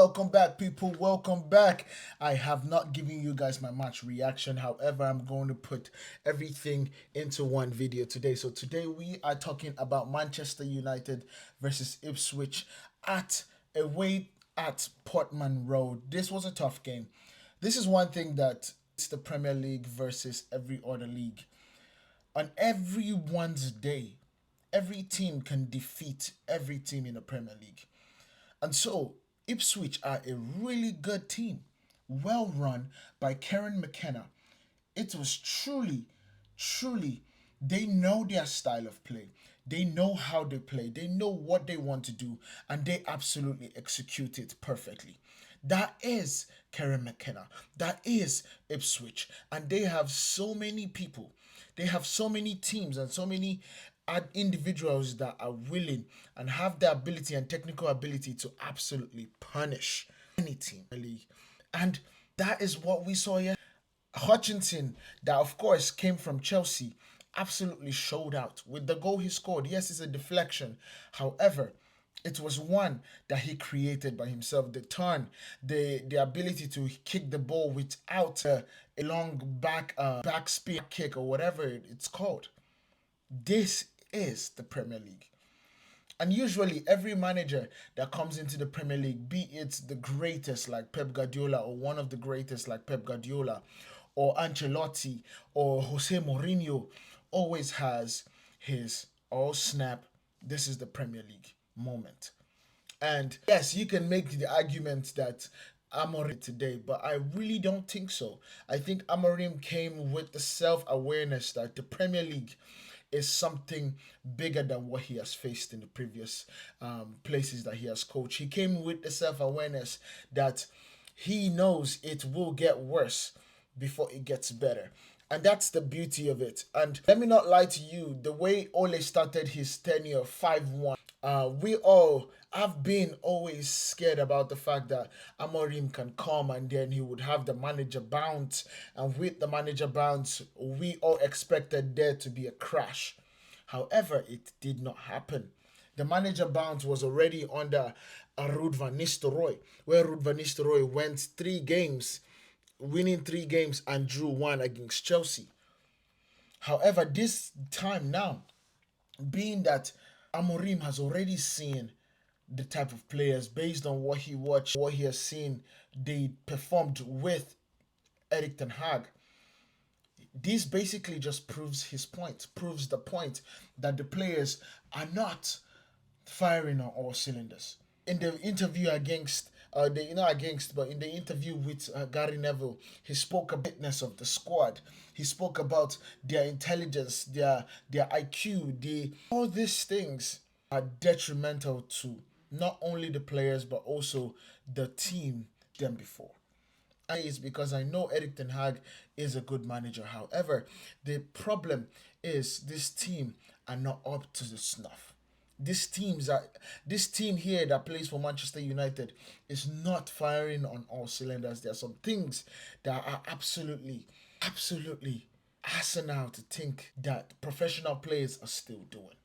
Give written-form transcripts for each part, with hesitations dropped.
welcome back, people. Welcome back. I have not given you guys my match reaction. However, I'm going to put everything into one video today. So today we are talking about Manchester United versus Ipswich at away at Portman Road. This was a tough game. This is one thing that it's the Premier League versus every other league. On everyone's day, every team can defeat every team in the Premier League. And so, Ipswich are a really good team, well run by Karen McKenna. It was truly, they know their style of play. They know how they play. They know what they want to do, and they absolutely execute it perfectly. That is Karen McKenna. That is Ipswich. And they have so many people. They have so many teams and so many individuals that are willing and have the ability and technical ability to absolutely punish any team in the league. And that is what we saw here. Hutchinson, that of course came from Chelsea, absolutely showed out with the goal he scored. Yes, it's a deflection. However, it was one that he created by himself. The turn, the ability to kick the ball without a long back spin kick or whatever it's called. This is the Premier League. And usually, every manager that comes into the Premier League, be it the greatest like Pep Guardiola or one of the greatest like Pep Guardiola or Ancelotti or Jose Mourinho, always has his oh snap, this is the Premier League moment. And yes, you can make the argument that Amorim today, but I really don't think so. I think Amorim came with the self-awareness that the Premier League is something bigger than what he has faced in the previous places that he has coached. He came with the self-awareness that he knows it will get worse before it gets better. And that's the beauty of it. And let me not lie to you, the way Ole started his tenure 5-1, we all have been always scared about the fact that Amorim can come and then he would have the manager bounce. And with the manager bounce, we all expected there to be a crash. However, it did not happen. The manager bounce was already under Ruud van Nistelrooy, where Ruud van Nistelrooy went 3 games, winning 3 games and drew one against Chelsea. However, this time now, being that Amorim has already seen the type of players based on what he watched, what he has seen they performed with Erik ten Hag, this basically just proves his point, proves the point that the players are not firing on all cylinders. In the interview against, but in the interview with Gary Neville, he spoke about the fitness of the squad. He spoke about their intelligence, their IQ, all these things are detrimental to not only the players but also the team than before. Is because I know Erik ten Hag is a good manager. However, the problem is this team are not up to the snuff. This team here that plays for Manchester United is not firing on all cylinders. There are some things that are absolutely asinine to think that professional players are still doing.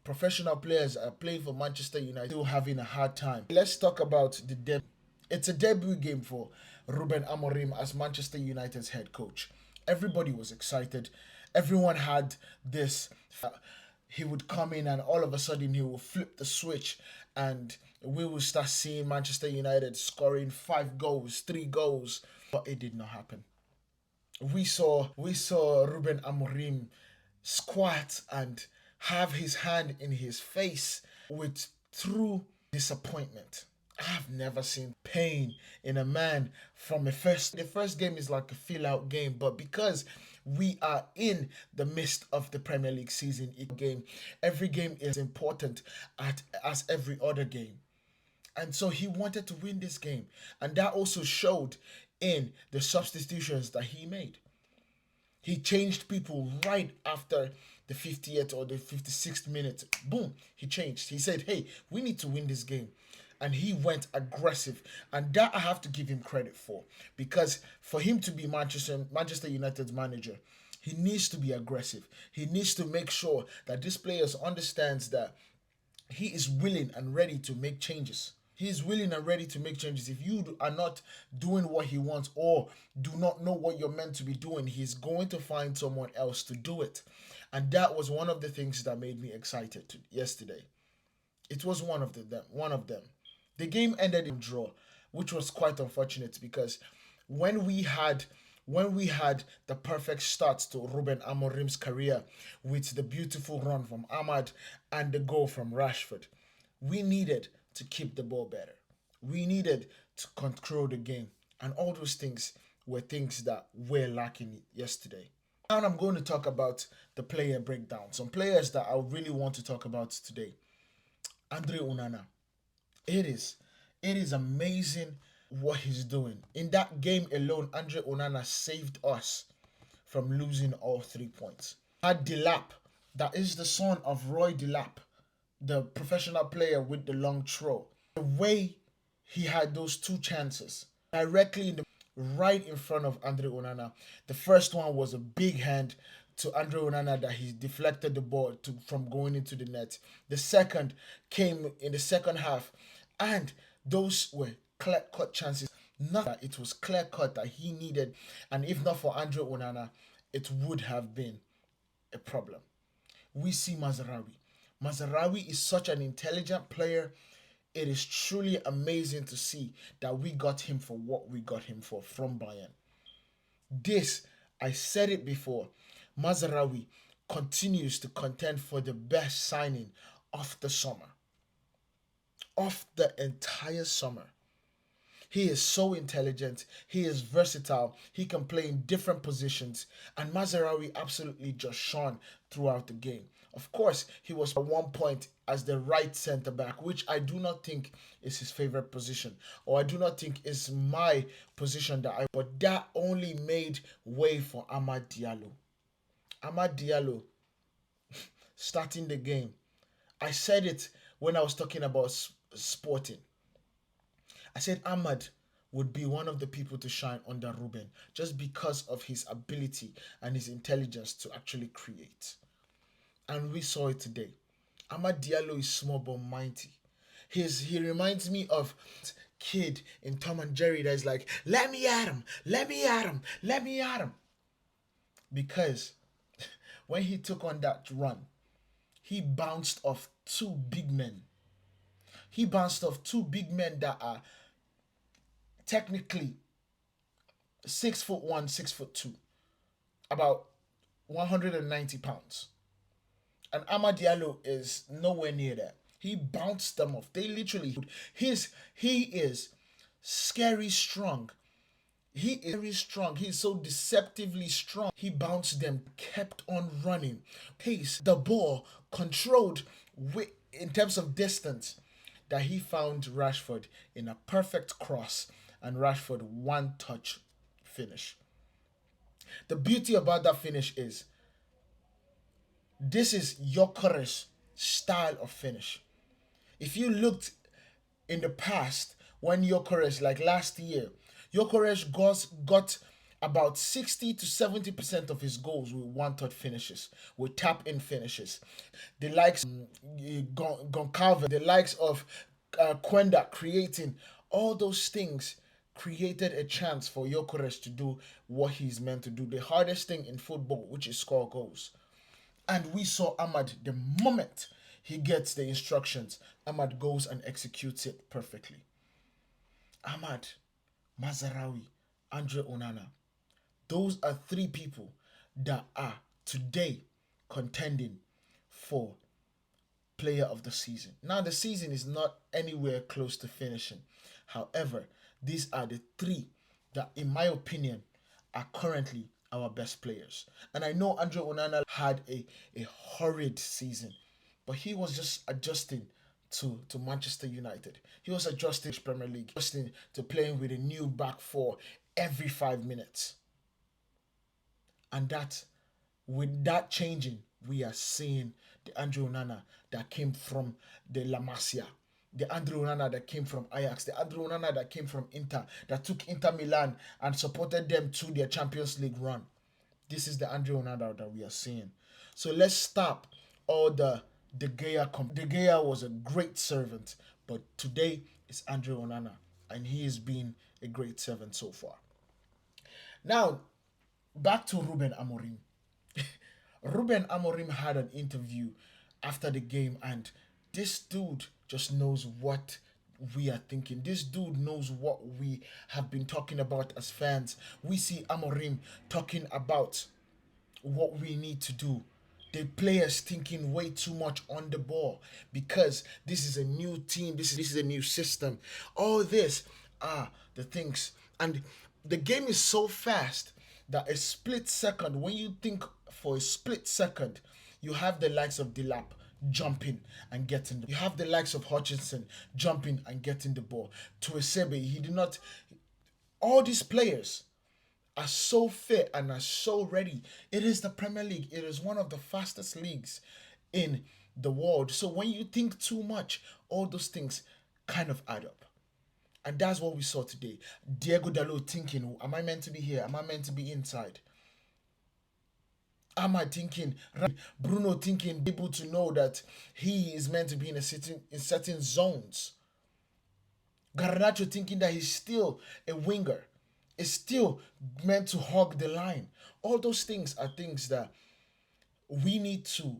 Professional players are playing for Manchester United still having a hard time. Let's talk about the debut. It's a debut game for Ruben Amorim as Manchester United's head coach. Everybody was excited. Everyone had this. He would come in and all of a sudden he will flip the switch and we will start seeing Manchester United scoring 5 goals, 3 goals. But it did not happen. We saw Ruben Amorim squat and have his hand in his face with true disappointment. I've never seen pain in a man from the first game is like a fill out game, but because we are in the midst of the Premier League season, every game is important as every other game. And so he wanted to win this game. And that also showed in the substitutions that he made. He changed people right after the 50th or the 56th minute. Boom, he changed. He said, hey, we need to win this game. And he went aggressive. And that I have to give him credit for. Because for him to be Manchester United's manager, he needs to be aggressive. He needs to make sure that this players understands that he is willing and ready to make changes. He's willing and ready to make changes. If you are not doing what he wants or do not know what you're meant to be doing, he's going to find someone else to do it. And that was one of the things that made me excited yesterday. It was one of them. One of them. The game ended in draw, which was quite unfortunate because when we had when we had the perfect start to Ruben Amorim's career with the beautiful run from Ahmad and the goal from Rashford, we needed to keep the ball better. We needed to control the game. And all those things were things that were lacking yesterday. Now I'm going to talk about the player breakdown. Some players that I really want to talk about today. Andre Onana. It is. It is amazing what he's doing. In that game alone, Andre Onana saved us from losing all 3 points. Had Delap, that is the son of Roy Delap, the professional player with the long throw. The way he had those two chances directly in the right in front of Andre Onana. The first one was a big hand to Andre Onana that he deflected the ball from going into the net. The second came in the second half, and those were clear-cut chances. Not that it was clear-cut that he needed, and if not for Andre Onana, it would have been a problem. We see Mazarawi. Mazarawi is such an intelligent player. It is truly amazing to see that we got him for what we got him for from Bayern. This, I said it before, Mazarawi continues to contend for the best signing of the summer, of the entire summer. He is so intelligent. He is versatile. He can play in different positions. And Mazarawi absolutely just shone throughout the game. Of course, he was at one point as the right centre back, which I do not think is his favorite position, or I do not think is my position But that only made way for Amad Diallo. Amad Diallo starting the game. I said it when I was talking about Sporting. I said Ahmad would be one of the people to shine under Ruben just because of his ability and his intelligence to actually create. And we saw it today. Ahmad Diallo is small but mighty. He reminds me of kid in Tom and Jerry that is like, let me at him, let me at him, let me at him. Because when he took on that run, he bounced off two big men. He bounced off two big men that are technically 6'1", 6'2", about 190 pounds. And Amad Diallo is nowhere near that. He bounced them off. They literally, he is scary strong. He is very strong. He is so deceptively strong. He bounced them, kept on running. Pace, the ball, controlled in terms of distance, that he found Rashford in a perfect cross, and Rashford one touch finish. The beauty about that finish is this is Gyökeres' style of finish. If you looked in the past, when Gyökeres, like last year, Gyökeres got about 60 to 70% of his goals with one-touch finishes, with tap-in finishes. The likes of Goncalves, the likes of Quenda creating, all those things created a chance for Gyökeres to do what he's meant to do. The hardest thing in football, which is score goals. And we saw Ahmad, the moment he gets the instructions, Ahmad goes and executes it perfectly. Ahmad, Mazarawi, Andre Onana. Those are three people that are today contending for player of the season. Now, the season is not anywhere close to finishing. However, these are the three that, in my opinion, are currently our best players. And I know Andre Onana had a horrid season, but he was just adjusting to Manchester United. He was adjusting to Premier League, adjusting to playing with a new back four every 5 minutes. And that, with that changing, we are seeing the Andre Onana that came from the La Masia, the Andre Onana that came from Ajax, the Andre Onana that came from Inter, that took Inter Milan and supported them to their Champions League run. This is the Andre Onana that we are seeing. So let's stop all the De Gea was a great servant, but today it's Andre Onana, and he has been a great servant so far. Now, back to Ruben Amorim. Ruben Amorim had an interview after the game, and this dude just knows what we are thinking. This dude knows what we have been talking about as fans. We see Amorim talking about what we need to do. The players thinking way too much on the ball because this is a new team, this is a new system. All this are the things. And the game is so fast that a split second, when you think for a split second, you have the likes of Dilap jumping and getting you have the likes of Hutchinson jumping and getting the ball. To Esebe, he did not, all these players are so fit and are so ready. It is the Premier League. It is one of the fastest leagues in the world. So when you think too much, all those things kind of add up. And that's what we saw today. Diego Dalot thinking, am I meant to be here? Am I meant to be inside? Am I thinking, Bruno thinking, able to know that he is meant to be in certain zones? Garnacho thinking that he's still a winger, is still meant to hug the line. All those things are things that we need to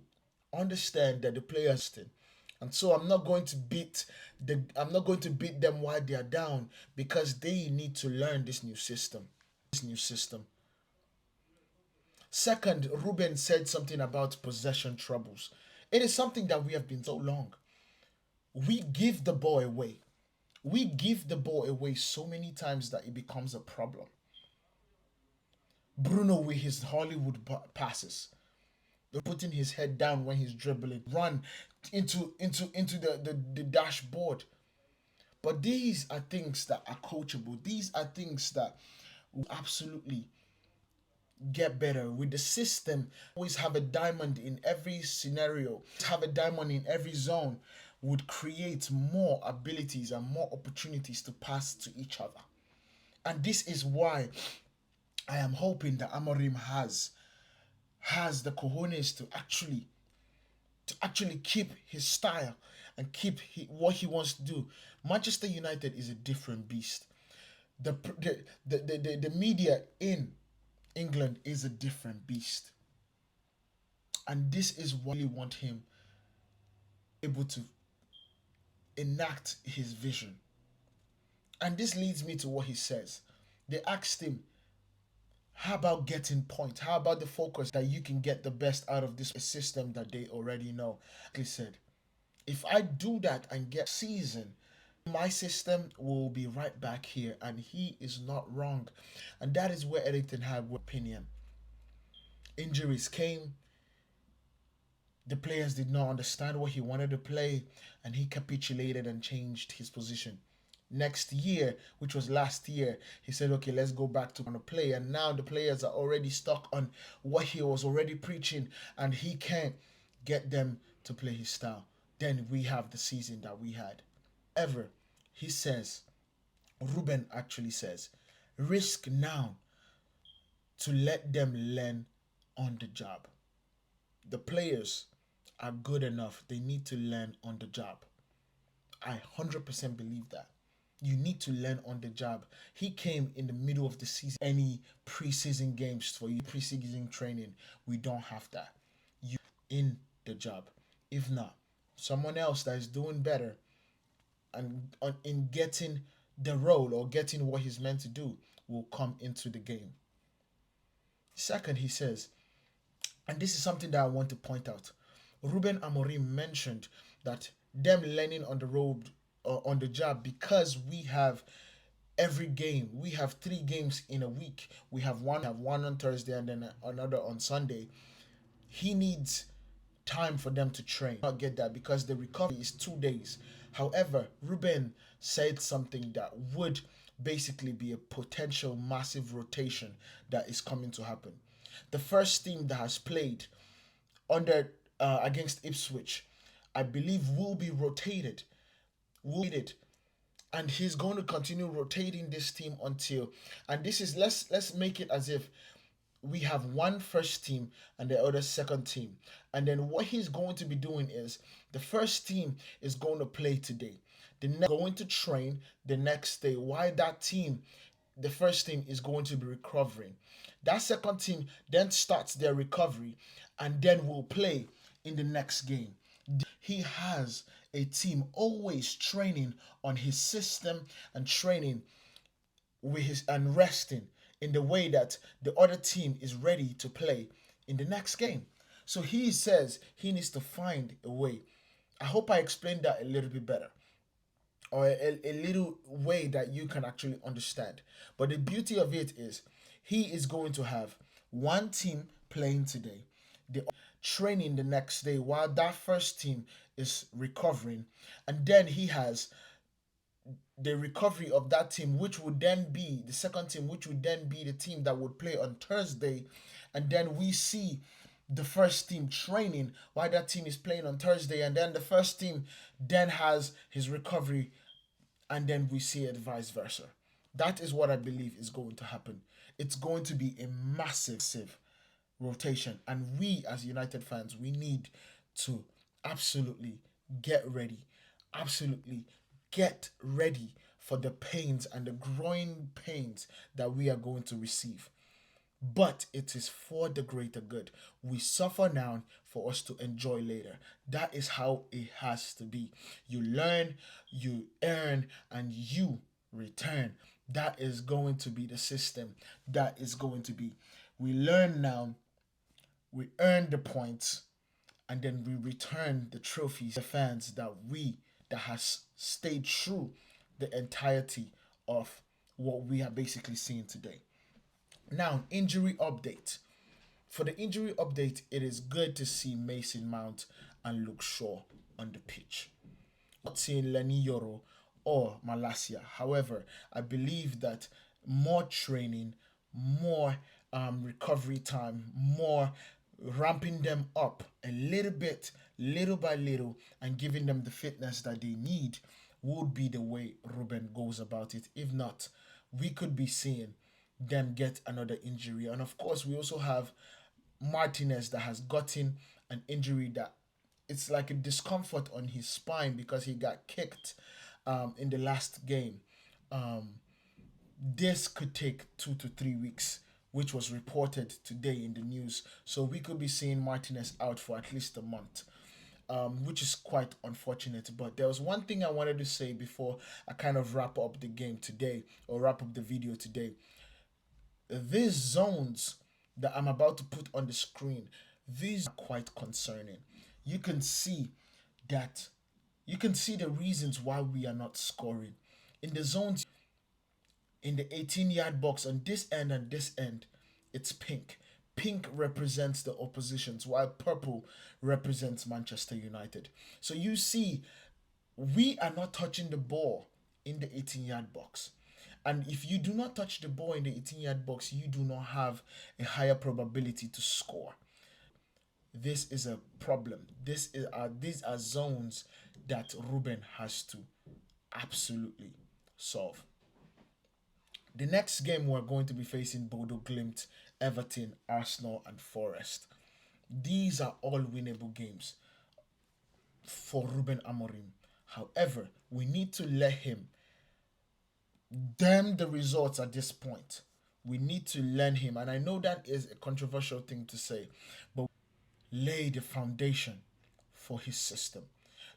understand that the players did. And so I'm not going to beat them while they are down because they need to learn this new system. This new system. Second, Ruben said something about possession troubles. It is something that we have been so long. We give the ball away. We give the ball away so many times that it becomes a problem. Bruno with his Hollywood passes, putting his head down when he's dribbling, run into the dashboard. But these are things that are coachable. These are things that will absolutely get better with the system. Always have a diamond in every scenario, have a diamond in every zone, would create more abilities and more opportunities to pass to each other. And this is why I am hoping that Amorim has the cojones to actually keep his style and keep what he wants to do. Manchester United is a different beast. The media in England is a different beast. And this is why we want him able to enact his vision. And this leads me to what he says. They asked him, how about getting points? How about the focus that you can get the best out of this system that they already know? He said, if I do that and get season, my system will be right back here. And he is not wrong. And that is where Eric Ten Hag opinion. Injuries came. The players did not understand what he wanted to play, and he capitulated and changed his position. Next year, which was last year, he said, okay, let's go back to play. And now the players are already stuck on what he was already preaching, and he can't get them to play his style. Then we have the season that we had. Ever, he says, Ruben actually says, risk now to let them learn on the job. The players are good enough. They need to learn on the job. I 100% believe that. You need to learn on the job. He came in the middle of the season. Any preseason games for you, preseason training, we don't have that. You in the job. If not, someone else that is doing better and in getting the role or getting what he's meant to do will come into the game. Second, he says, and this is something that I want to point out. Ruben Amorim mentioned that them learning on the road or on the job because we have every game. We have 3 games in a week. We have one on Thursday and then another on Sunday. He needs time for them to train. Not get that because the recovery is 2 days. However, Ruben said something that would basically be a potential massive rotation that is coming to happen. The first team that has played under against Ipswich, I believe, will be rotated. And he's going to continue rotating this team until, and this is, let's make it as if we have one first team and the other second team. And then what he's going to be doing is the first team is going to play today. The next going to train the next day. Why that team, the first team is going to be recovering. That second team then starts their recovery and then will play in the next game. He has a team always training on his system and training with his and resting in the way that the other team is ready to play in the next game. So he says he needs to find a way. I hope I explained that a little bit better, or a little way that you can actually understand. But the beauty of it is he is going to have one team playing today, the training the next day while that first team is recovering, and then he has the recovery of that team, which would then be the second team, which would then be the team that would play on Thursday. And then we see the first team training while that team is playing on Thursday. And then the first team then has his recovery. And then we see it vice versa. That is what I believe is going to happen. It's going to be a massive rotation. And we, as United fans, we need to absolutely get ready. Absolutely get ready for the pains and the growing pains that we are going to receive. But it is for the greater good. We suffer now for us to enjoy later. That is how it has to be. You learn, you earn, and you return. That is going to be the system. That is going to be. We learn now, we earn the points, and then we return the trophies, the fans that has stayed true the entirety of what we are basically seeing today. Now, injury update. For the injury update, it is good to see Mason Mount and Luke Shaw on the pitch. Not seeing Lenny Yoro or Malasia. However, I believe that more training, more recovery time, more ramping them up a little bit, little by little, and giving them the fitness that they need would be the way Ruben goes about it. If not, we could be seeing them get another injury. And of course, we also have Martinez that has gotten an injury that it's like a discomfort on his spine because he got kicked in the last game. This could take 2 to 3 weeks, which was reported today in the news. So we could be seeing Martinez out for at least a month. Which is quite unfortunate. But there was one thing I wanted to say before I kind of wrap up the game today, or wrap up the video today. These zones that I'm about to put on the screen, these are quite concerning. You can see that, you can see the reasons why we are not scoring. In the zones, in the 18-yard box on this end and this end, it's pink. Pink represents the oppositions, while purple represents Manchester United. So you see, we are not touching the ball in the 18-yard box. And if you do not touch the ball in the 18-yard box, you do not have a higher probability to score. This is a problem. These are zones that Ruben has to absolutely solve. The next game we're going to be facing Bodo Glimt, Everton, Arsenal, and Forest. These are all winnable games for Ruben Amorim. However, we need to let him damn the results at this point. We need to learn him, and I know that is a controversial thing to say, but lay the foundation for his system.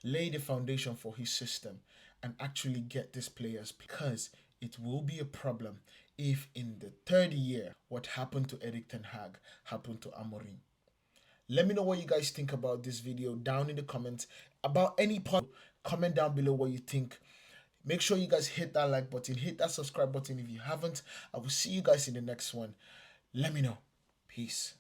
Lay the foundation for his system and actually get these players, because it will be a problem if in the third year what happened to Erik ten Hag happened to Amorim. Let me know what you guys think about this video down in the comments. About any part, comment down below what you think. Make sure you guys hit that like button, hit that subscribe button if you haven't. I will see you guys in the next one. Let me know. Peace.